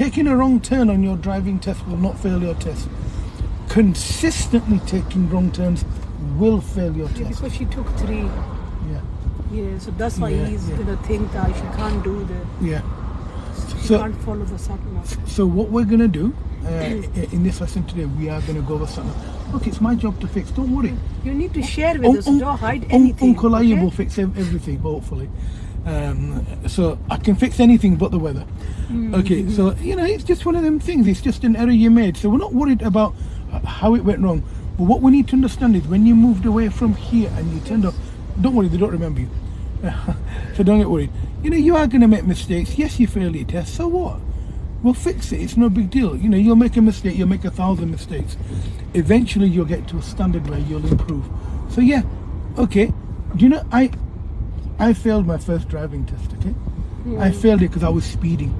taking a wrong turn on your driving test will not fail your test. Consistently taking wrong turns will fail your test. Because she took 3. Yeah. Yeah, so that's why he's yeah. gonna think that she can't do the. Yeah. She can't follow the sat-nav. So what we're gonna do in this lesson today, we are gonna go over sat-nav. Look, it's my job to fix. Don't worry. You need to share with us. Don't hide anything. Uncle I will fix everything, hopefully. So I can fix anything but the weather. Okay, so it's just one of them things. It's just an error you made. So we're not worried about how it went wrong. But what we need to understand is when you moved away from here and you turned off, don't worry, they don't remember you. So don't get worried. You are going to make mistakes. Yes, you fail your test. So what? We'll fix it. It's no big deal. You'll make a mistake. You'll make 1,000 mistakes. Eventually, you'll get to a standard where you'll improve. So yeah, okay. Do you know I failed my first driving test. Okay, I failed it because I was speeding.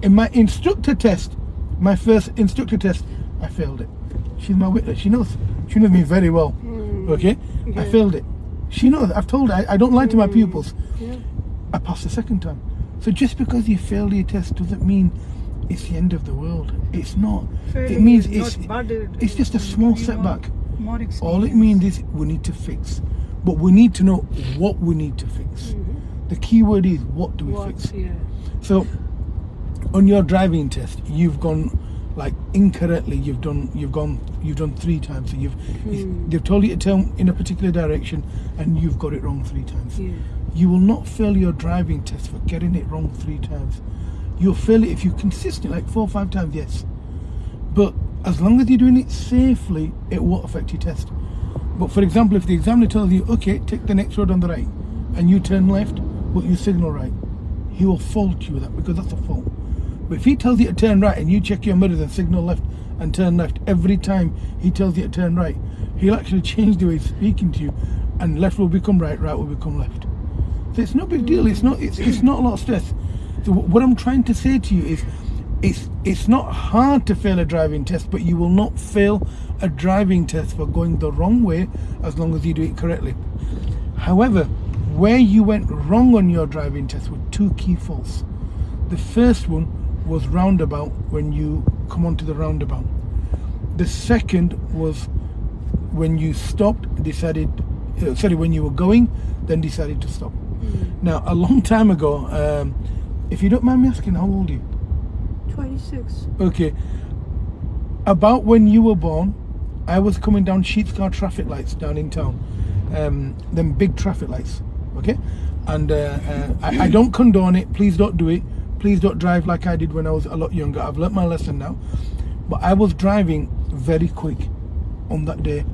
In my instructor test, my first instructor test, I failed it. She's my witness. She knows me very well. Okay, I failed it. She knows. I've told her I don't lie to my pupils. I passed the second time. So just because you failed your test doesn't mean it's the end of the world. It's not. It means it's just a small setback. All it means is we need to fix. But we need to know what we need to fix. The key word is what do we fix? Yeah. So on your driving test, you've gone like incorrectly. You've done 3 times. So they've told you to turn in a particular direction, and you've got it wrong 3 times. Yeah. You will not fail your driving test for getting it wrong 3 times. You'll fail it if you're consistent, like 4 or 5 times, yes. But as long as you're doing it safely, it won't affect your test. But for example, if the examiner tells you, okay, take the next road on the right, and you turn left, but you signal right, he will fault you with that because that's a fault. But if he tells you to turn right and you check your mirrors and signal left and turn left, every time he tells you to turn right, he'll actually change the way he's speaking to you, and left will become right, right will become left. So it's no big deal. It's not a lot of stress. So what I'm trying to say to you is, it's not hard to fail a driving test, but you will not fail a driving test for going the wrong way as long as you do it correctly. However, where you went wrong on your driving test were 2 key faults. The first one was roundabout, when you come onto the roundabout. The second was when you stopped, when you were going, then decided to stop. Now, a long time ago, if you don't mind me asking, how old are you? 26. Okay. About when you were born, I was coming down Sheets Car traffic lights down in town. Them big traffic lights. Okay? And I don't condone it. Please don't do it. Please don't drive like I did when I was a lot younger. I've learnt my lesson now. But I was driving very quick on that day.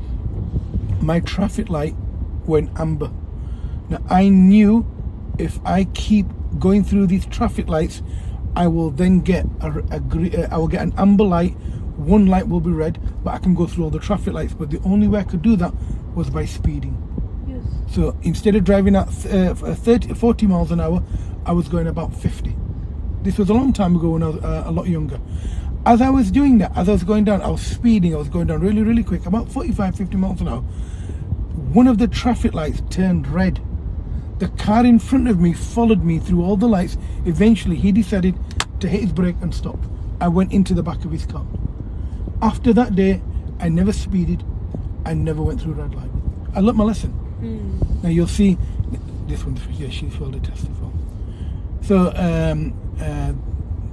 My traffic light went amber. Now, I knew if I keep going through these traffic lights, I will then get I will get an amber light. One light will be red, but I can go through all the traffic lights. But the only way I could do that was by speeding. Yes. So instead of driving at 40 miles an hour, I was going about 50. This was a long time ago when I was a lot younger. As I was doing that, as I was going down, I was speeding. I was going down really, really quick, about 45, 50 miles an hour. One of the traffic lights turned red. The car in front of me followed me through all the lights. Eventually, he decided to hit his brake and stop. I went into the back of his car. After that day, I never speeded. I never went through a red light. I learnt my lesson. Now you'll see, this one's, yeah, she failed a test as well. So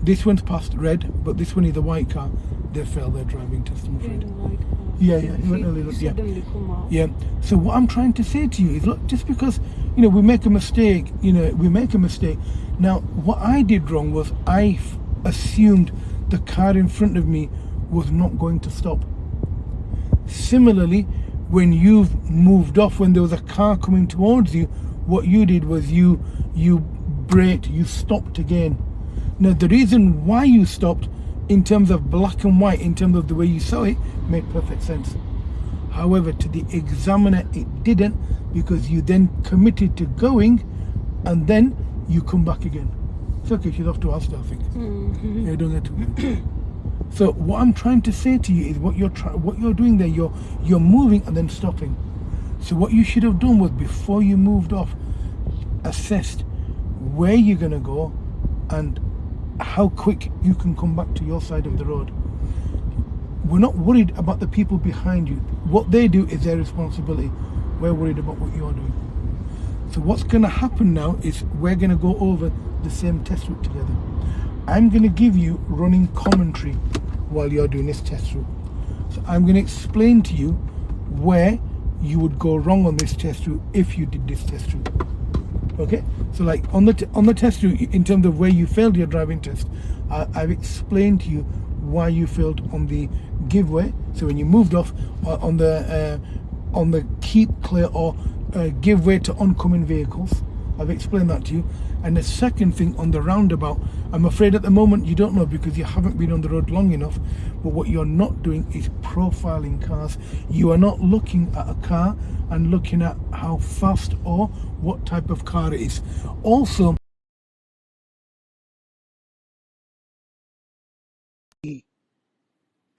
this one's passed red, but this one is a white car. They failed their driving test, I'm afraid. Yeah, it went a little, yeah. So what I'm trying to say to you is, look, just because we make a mistake, we make a mistake. Now, what I did wrong was I assumed the car in front of me was not going to stop. Similarly, when you've moved off, when there was a car coming towards you, what you did was you braked, you stopped again. Now, the reason why you stopped, in terms of black and white, in terms of the way you saw it, made perfect sense. However, to the examiner, it didn't, because you then committed to going, and then you come back again. It's okay, she's off to Asda, I think. Yeah, don't get to. So what I'm trying to say to you is, what you're doing there, you're moving and then stopping. So what you should have done was, before you moved off, assessed where you're gonna go and how quick you can come back to your side of the road. We're not worried about the people behind you. What they do is their responsibility. We're worried about what you're doing. So what's going to happen now is we're going to go over the same test route together. I'm going to give you running commentary while you're doing this test route. So I'm going to explain to you where you would go wrong on this test route if you did this test route. Okay, so like on the test route, in terms of where you failed your driving test, I've explained to you why you failed on the give way. So when you moved off on the keep clear or give way to oncoming vehicles, I've explained that to you. And the second thing on the roundabout, I'm afraid at the moment you don't know because you haven't been on the road long enough, but what you're not doing is profiling cars. You are not looking at a car and looking at how fast or what type of car it is. Also,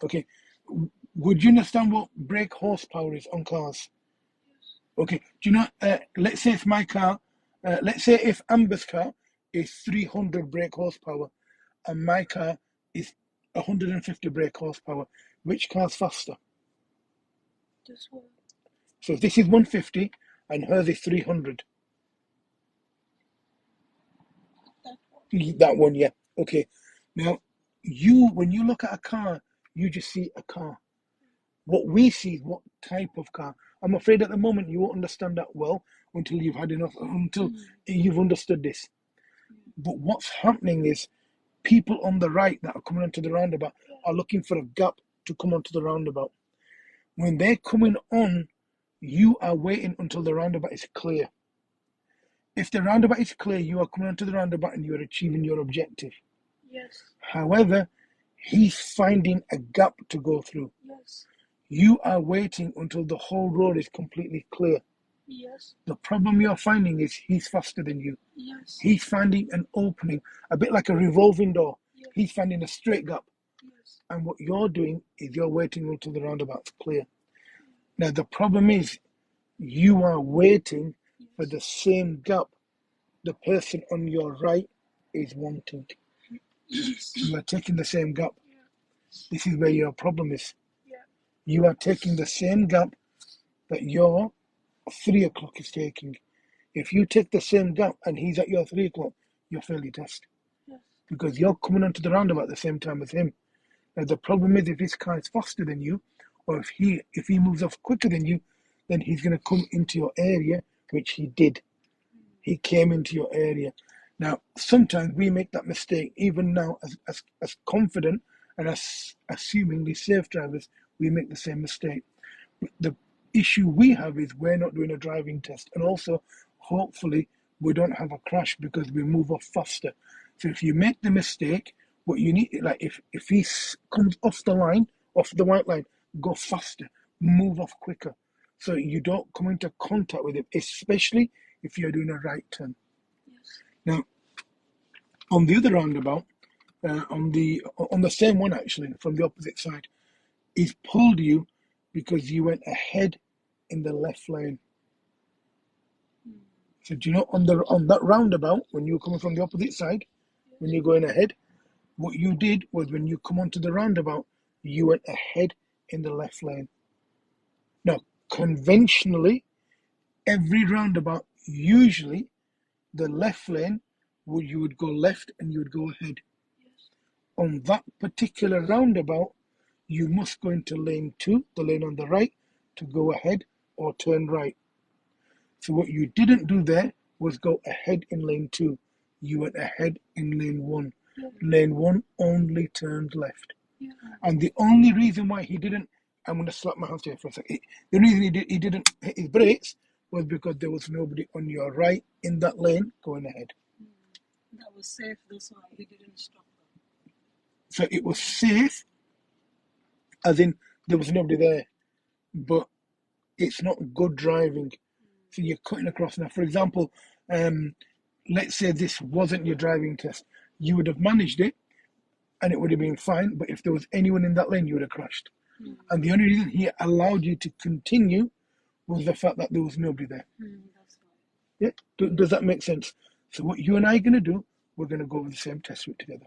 okay, would you understand what brake horsepower is on cars? Okay, do you know, let's say if my car, let's say if Amber's car is 300 brake horsepower and my car is 150 brake horsepower, which car's faster? This one. So if this is 150 and hers is 300. That one. That one, yeah. Okay. Now, when you look at a car, you just see a car. What we see is what type of car. I'm afraid at the moment you won't understand that well until you've had enough, until you've understood this. But what's happening is people on the right that are coming onto the roundabout are looking for a gap to come onto the roundabout. When they're coming on, you are waiting until the roundabout is clear. If the roundabout is clear, you are coming onto the roundabout and you are achieving your objective. Yes. However, he's finding a gap to go through. Yes. You are waiting until the whole road is completely clear. Yes. The problem you're finding is he's faster than you. Yes. He's finding an opening, a bit like a revolving door. Yes. He's finding a straight gap. Yes. And what you're doing is you're waiting until the roundabout's clear. Now, the problem is you are waiting for the same gap the person on your right is wanting. Yes. You are taking the same gap. Yeah. This is where your problem is. Yeah. You are taking the same gap that your 3 o'clock is taking. If you take the same gap and he's at your 3 o'clock, you're fairly test. Yes. Because you're coming onto the roundabout at the same time as him. Now the problem is if his car is faster than you, or if he moves off quicker than you, then he's going to come into your area, which he did. He came into your area. Now, sometimes we make that mistake, even now, as confident and as assumingly safe drivers, we make the same mistake. But the issue we have is we're not doing a driving test. And also, hopefully, we don't have a crash because we move off faster. So if you make the mistake, what you need, like if he comes off the line, off the white line, go faster, move off quicker. So you don't come into contact with him, especially if you're doing a right turn. Yes. Now, on the other roundabout, on the same one actually, from the opposite side, he's pulled you because you went ahead in the left lane. So do you know on that roundabout, when you were coming from the opposite side, when you're going ahead, what you did was when you come onto the roundabout, you went ahead in the left lane. Now, conventionally, every roundabout, usually the left lane, you would go left and you would go ahead. Yes. On that particular roundabout, you must go into lane 2, the lane on the right, to go ahead or turn right. So what you didn't do there was go ahead in lane 2. You went ahead in lane 1. Yeah. Lane 1 only turned left. Yeah. And the only reason why he didn't, I'm going to slap my hands here for a second. The reason he didn't hit his brakes was because there was nobody on your right in that lane going ahead. That was safe, that's why he didn't stop. So it was safe, as in there was nobody there, but it's not good driving. So you're cutting across. Now, for example, let's say this wasn't your driving test. You would have managed it and it would have been fine, but if there was anyone in that lane, you would have crashed. And the only reason he allowed you to continue was the fact that there was nobody there. That's Yeah? right. Does that make sense? So what you and I are going to do, we're going to go over the same test route together.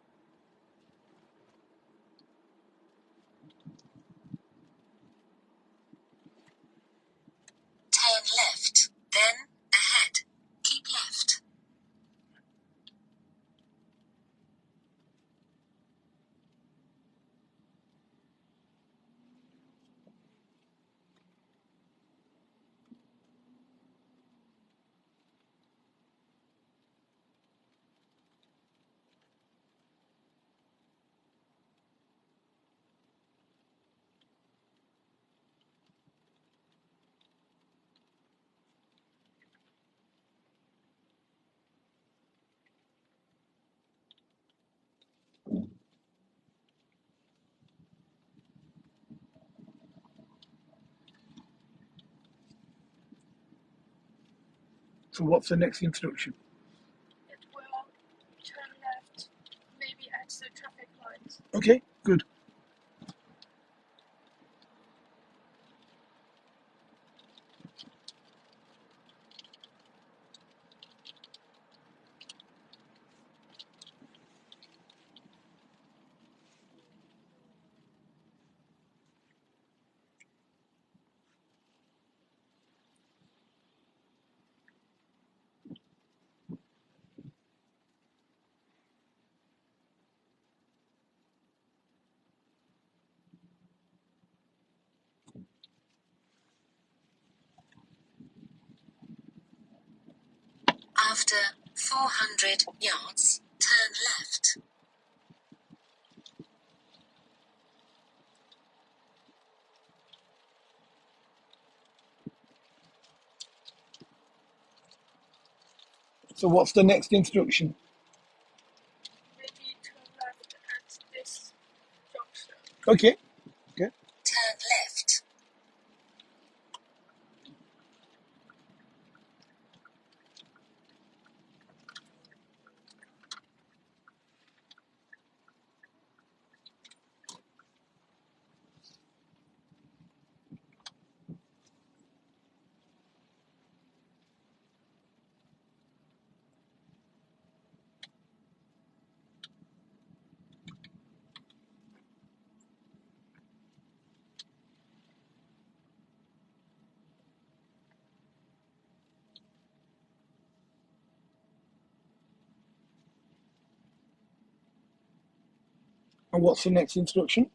So what's the next instruction? It will turn left, maybe at the traffic light. Okay, good. After 400 yards, turn left. So what's the next instruction? Maybe turn left at this junction. Okay. Okay. Turn left. And what's the next instruction?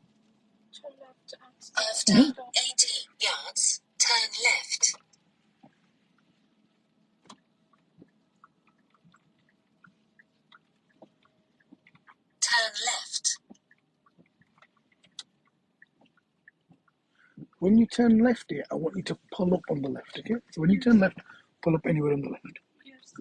Turn left at After the stop. 80 yards, turn left. Turn left. When you turn left here, I want you to pull up on the left, okay? So when you turn left, pull up anywhere on the left. Yes.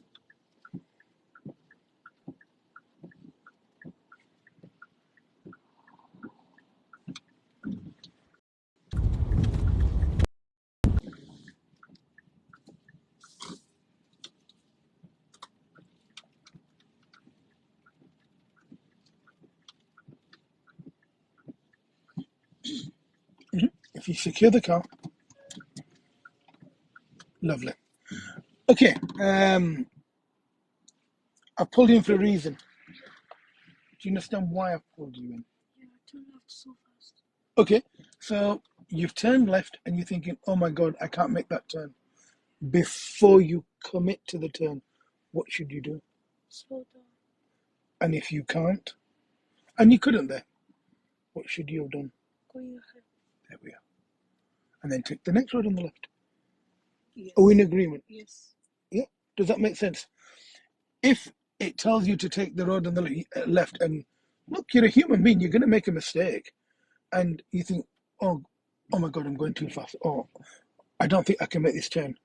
If you secure the car, lovely. Okay, I pulled you in for a reason. Do you understand why I pulled you in? Yeah, turn left so fast. Okay, so you've turned left and you're thinking, oh my God, I can't make that turn. Before you commit to the turn, what should you do? Slow down. And if you can't, and you couldn't there, what should you have done? Going ahead. There we are. And then take the next road on the left. Yes. Are we in agreement? Yes. Yeah? Does that make sense? If it tells you to take the road on the left, and look, you're a human being, you're going to make a mistake, and you think, oh my God, I'm going too fast. Oh, I don't think I can make this turn.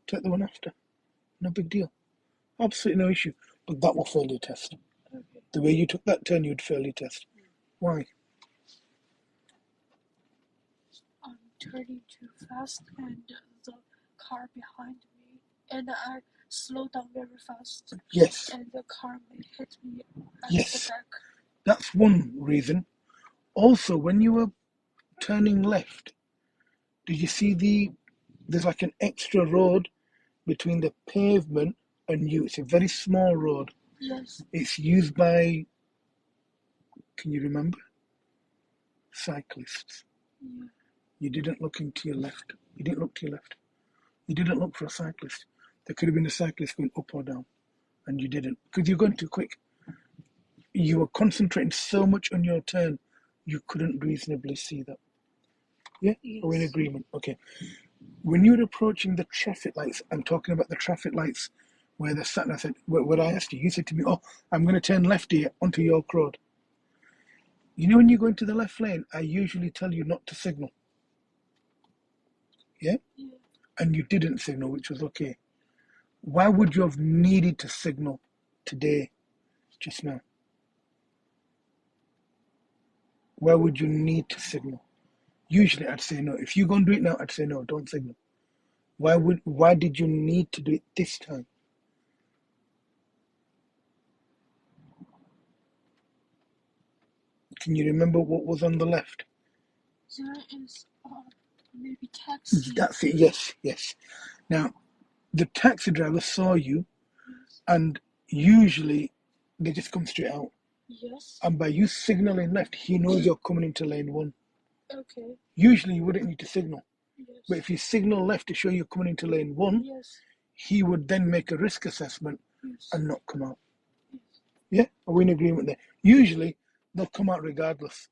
Take the one after. No big deal. Absolutely no issue. But that will fail your test. Okay. The way you took that turn, you'd fail your test. Why? I'm turning too fast and the car behind me, and I slow down very fast, Yes. and the car may hit me at Yes. the back. That's one reason. Also, when you were turning left, did you see there's like an extra road between the pavement and you? It's a very small road. Yes. It's used by, can you remember? Cyclists. Yeah. You didn't look into your left. You didn't look to your left. You didn't look for a cyclist. There could have been a cyclist going up or down, and you didn't because you're going too quick. You were concentrating so much on your turn, you couldn't reasonably see that. Yeah? Yes. Are we in agreement? Okay. When you're approaching the traffic lights, I'm talking about the traffic lights where the sat nav said, what I asked you, you said to me, oh, I'm going to turn left here onto York Road. You know, when you go into the left lane, I usually tell you not to signal. Yeah? Yeah. And you didn't signal, which was okay. Why would you have needed to signal today, just now? Why would you need to signal? Usually I'd say no. If you go and do it now, I'd say no, don't signal. Why did you need to do it this time? Can you remember what was on the left? There is maybe taxi. That's it. Yes, yes. Now, the taxi driver saw you, Yes. and usually they just come straight out. Yes. And by you signaling left, he knows you're coming into lane 1. Okay. Usually you wouldn't need to signal. Yes. But if you signal left to show you're coming into lane 1, Yes. he would then make a risk assessment Yes. and not come out. Yes. Yeah? Are we in agreement there? Usually they'll come out regardless.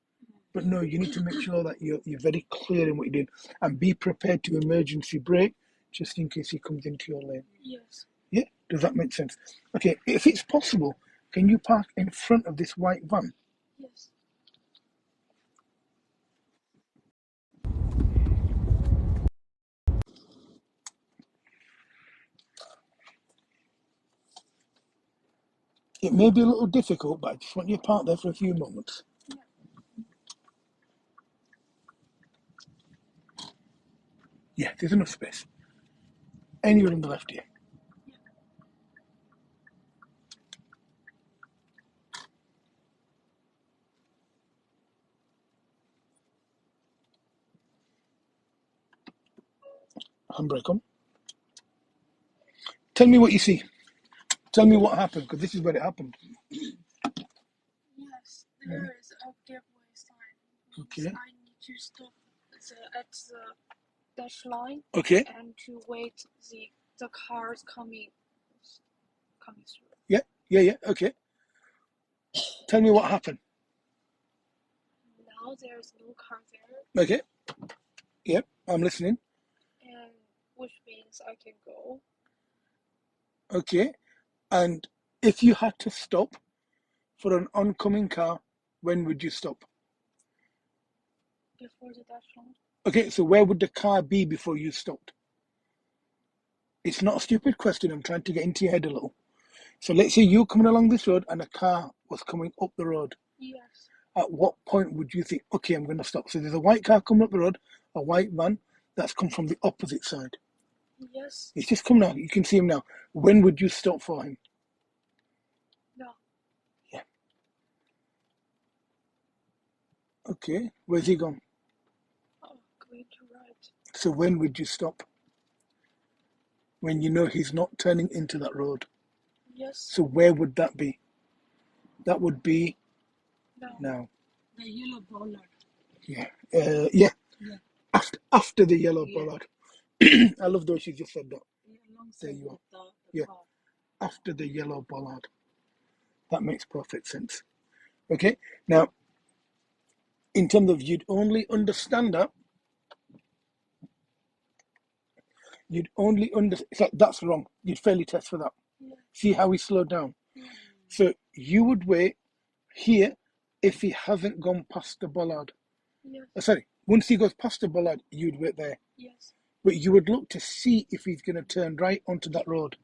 But no, you need to make sure that you're very clear in what you're doing and be prepared to emergency brake just in case he comes into your lane. Yes. Yeah? Does that make sense? Okay, if it's possible, can you park in front of this white van? Yes. It may be a little difficult, but I just want you to park there for a few moments. Yeah, there's enough space. Anywhere on the left here. Handbrake on. Tell me what you see. Tell me what happened, because this is where it happened. Yes, there is a giveaway sign. Okay. I need to stop at the dash line. Okay. And to wait the cars coming through. Yeah. Okay. Tell me what happened. Now there's no car there. Okay. Yep, I'm listening. And which means I can go. Okay. And if you had to stop for an oncoming car, when would you stop? Before the dash line. Okay, so where would the car be before you stopped? It's not a stupid question. I'm trying to get into your head a little. So let's say you're coming along this road and a car was coming up the road. Yes. At what point would you think, okay, I'm going to stop? So there's a white car coming up the road, a white van that's come from the opposite side. Yes. He's just come now. You can see him now. When would you stop for him? No. Yeah. Okay. Where's he gone? Oh, going to right. So when would you stop? When you know he's not turning into that road. Yes. So where would that be? That would be now. The yellow bollard. Yeah. Yeah. After the yellow bollard. I love the way she just said that. There you are. Yeah. After the yellow bollard. That makes perfect sense. Okay. Now, in terms of you'd only understand that. That's wrong. You'd fairly test for that. Yeah. See how he slowed down. Yeah. So you would wait here if he hasn't gone past the bollard. Yes. Sorry, once he goes past the bollard, you'd wait there. Yes. But you would look to see if he's going to turn right onto that road.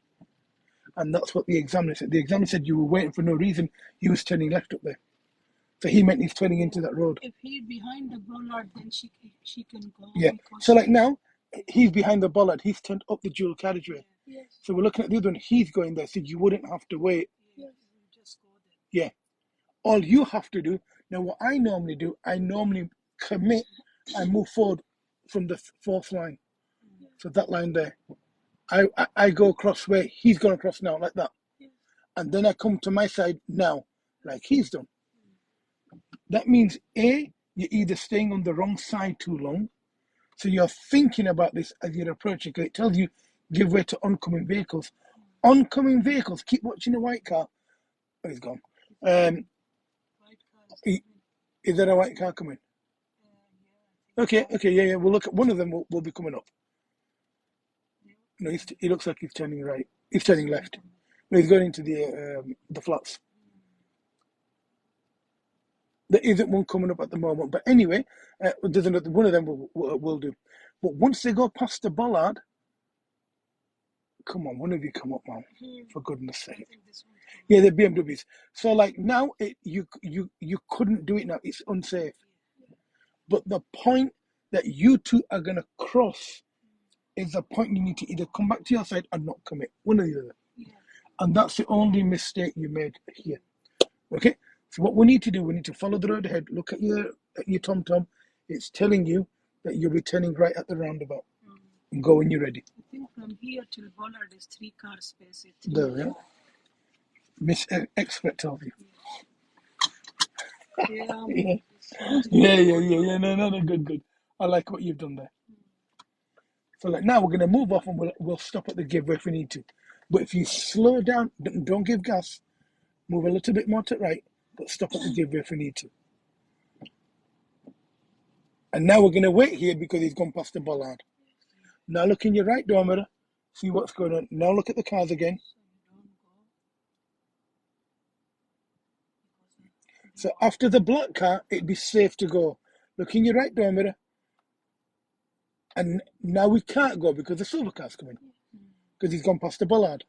And that's what the examiner said. The examiner said you were waiting for no reason. He was turning left up there. So he meant he's turning into that road. If he's behind the bollard, then she can go. Yeah. So like now, he's behind the bollard. He's turned up the dual carriageway. Yes. So we're looking at the other one. He's going there. So you wouldn't have to wait. Yes. Just go there. Yeah. All you have to do, now what I normally do, I normally commit and move forward from the fourth line. So that line there. I go across where he's gone across now, like that. Yes. And then I come to my side now, like he's done. That means A, you're either staying on the wrong side too long. So you're thinking about this as you're approaching, because it tells you give way to oncoming vehicles. Oncoming vehicles, keep watching the white car. Oh, he's gone. White car Is there a white car coming? Okay, yeah. We'll look at one of them. Will be coming up. No, he looks like he's turning right. He's turning left. No, he's going into the flats. There isn't one coming up at the moment, but anyway, there's another one of them will do. But once they go past the bollard, come on, one of you come up, man, for goodness' sake. Yeah, the BMWs. So like now, you couldn't do it now. It's unsafe. But the point that you two are gonna cross is the point you need to either come back to your side or not commit. One or the other. Yeah. And that's the only mistake you made here. Okay? So what we need to do, we need to follow the road ahead. Look at your tom-tom. It's telling you that you'll be turning right at the roundabout. And go when you're ready. I think from here till Bollard is 3 car spaces. There we are. Miss Expert told you. Yeah. Yeah. No, good. I like what you've done there. So like now we're gonna move off and we'll stop at the give if we need to. But if you slow down, don't give gas. Move a little bit more to the right, but stop at the give if we need to. And now we're gonna wait here because he's gone past the bollard. Now look in your right door mirror, see what's going on. Now look at the cars again. So after the black car, it'd be safe to go. Look in your right door mirror. And now we can't go because the silver car's coming. Because he's gone past the bollard.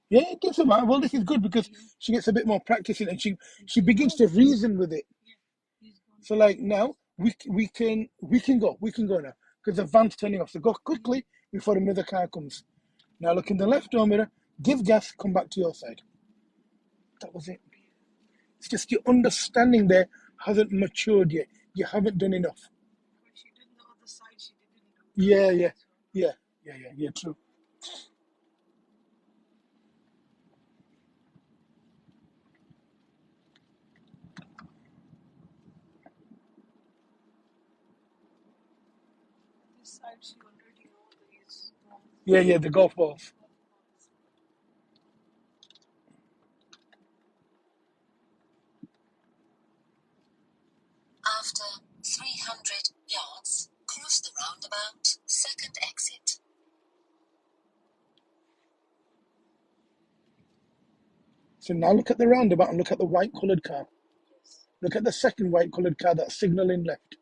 Yeah, it doesn't matter. Well, this is good because she gets a bit more practice in it and she begins to reason with it. So like now we can go now because the van's turning off. So go quickly before another car comes. Now look in the left door mirror, give gas, come back to your side. That was it. It's just your understanding there hasn't matured yet. You haven't done enough. When she did the other side, she didn't do. Yeah, true. This side she already know these. Yeah, the golf balls. After 300 yards, cross the roundabout, second exit. So now look at the roundabout and look at the white coloured car. Look at the second white coloured car that's signalling left.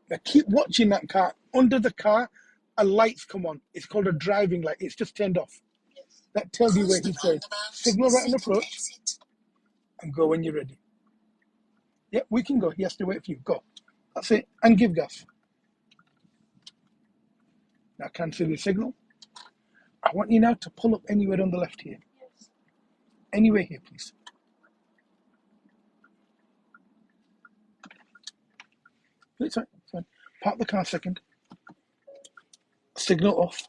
Now keep watching that car. Under the car, a light's come on. It's called a driving light. It's just turned off. That tells you where he's going. Signal right on approach and go when you're ready. Yeah, we can go. He has to wait for you. Go. That's it. And give gas. Now cancel your signal. I want you now to pull up anywhere on the left here. Anywhere here, please. It's fine. Park the car second. Signal off.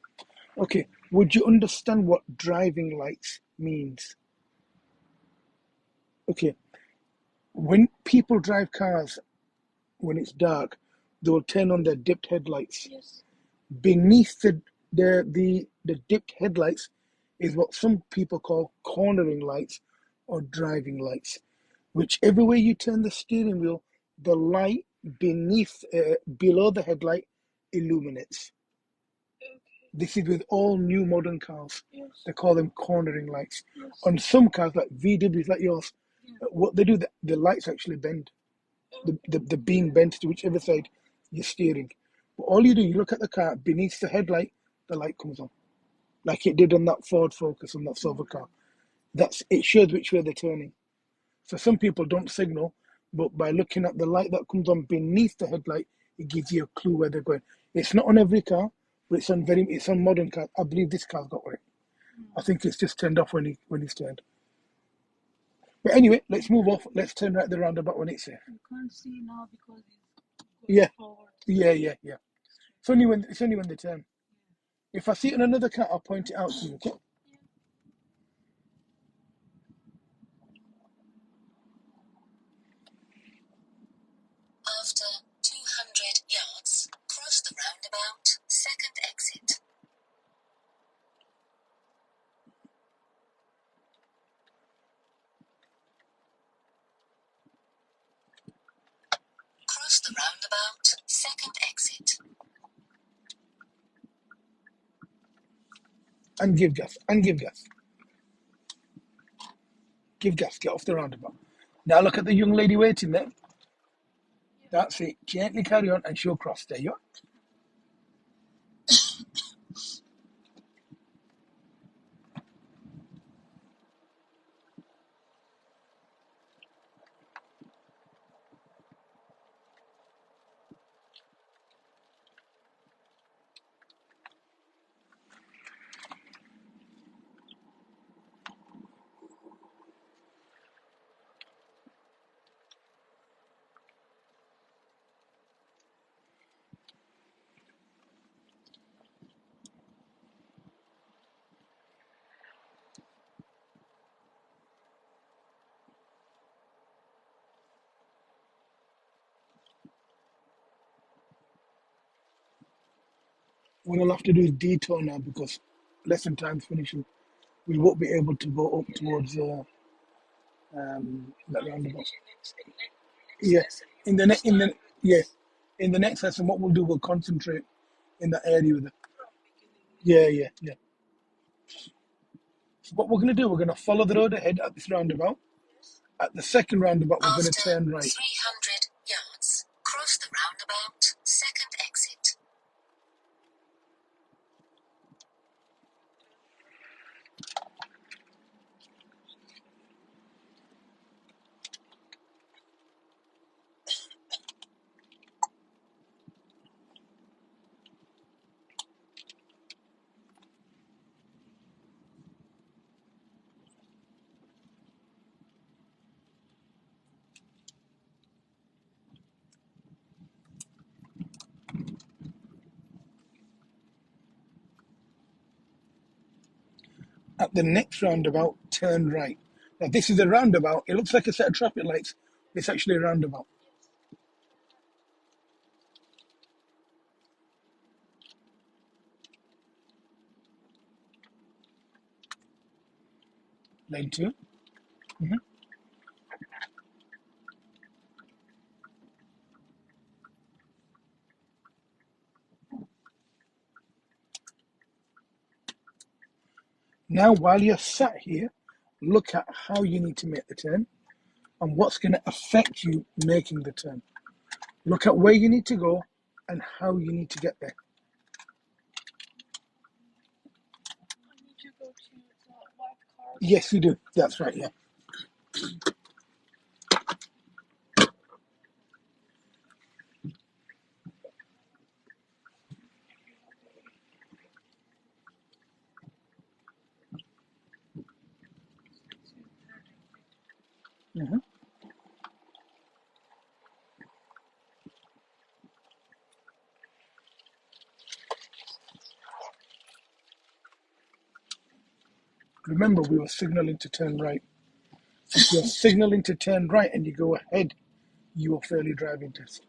Okay. Would you understand what driving lights means? Okay. When people drive cars, when it's dark, they will turn on their dipped headlights. Yes. Beneath the dipped headlights is what some people call cornering lights or driving lights. Whichever way you turn the steering wheel, the light below the headlight illuminates. This is with all new modern cars. Yes. They call them cornering lights. Yes. On some cars like VWs like yours, what they do, the lights actually bend. The beam bends to whichever side you're steering. But all you do, you look at the car, beneath the headlight, the light comes on. Like it did on that Ford Focus on that silver car. It shows which way they're turning. So some people don't signal, but by looking at the light that comes on beneath the headlight, it gives you a clue where they're going. It's not on every car, but it's on modern cars. I believe this car's got it. I think it's just turned off when he's turned. But anyway, let's move off. Let's turn right the roundabout when it's safe. You can't see now because it's going forward. Yeah. It's only when they turn. If I see it in another car, I'll point it out to you. Okay? After 200 yards, cross the roundabout, second exit. Cross the roundabout, second exit. And give gas. Give gas. Get off the roundabout. Now look at the young lady waiting there. That's it. Gently carry on and she'll cross. There you are. What I'll have to do is detour now because lesson time's finishing. We won't be able to go up towards that roundabout. Yes, in the yes, in the next lesson, what we'll do, we'll concentrate in that area. Yeah, yeah, yeah. So what we're going to do, we're going to follow the road ahead at this roundabout. At the second roundabout, we're going to After turn right. 300 yards, cross the roundabout, second exit. At the next roundabout, turn right. Now this is a roundabout. It looks like a set of traffic lights. It's actually a roundabout. Lane 2. Mhm. Now, while you're sat here, look at how you need to make the turn and what's going to affect you making the turn. Look at where you need to go and how you need to get there. I need to go to the white car. Yes, you do. That's right, yeah. Mhm. Remember, we were signaling to turn right. If you're signaling to turn right and you go ahead, you will fail your driving test.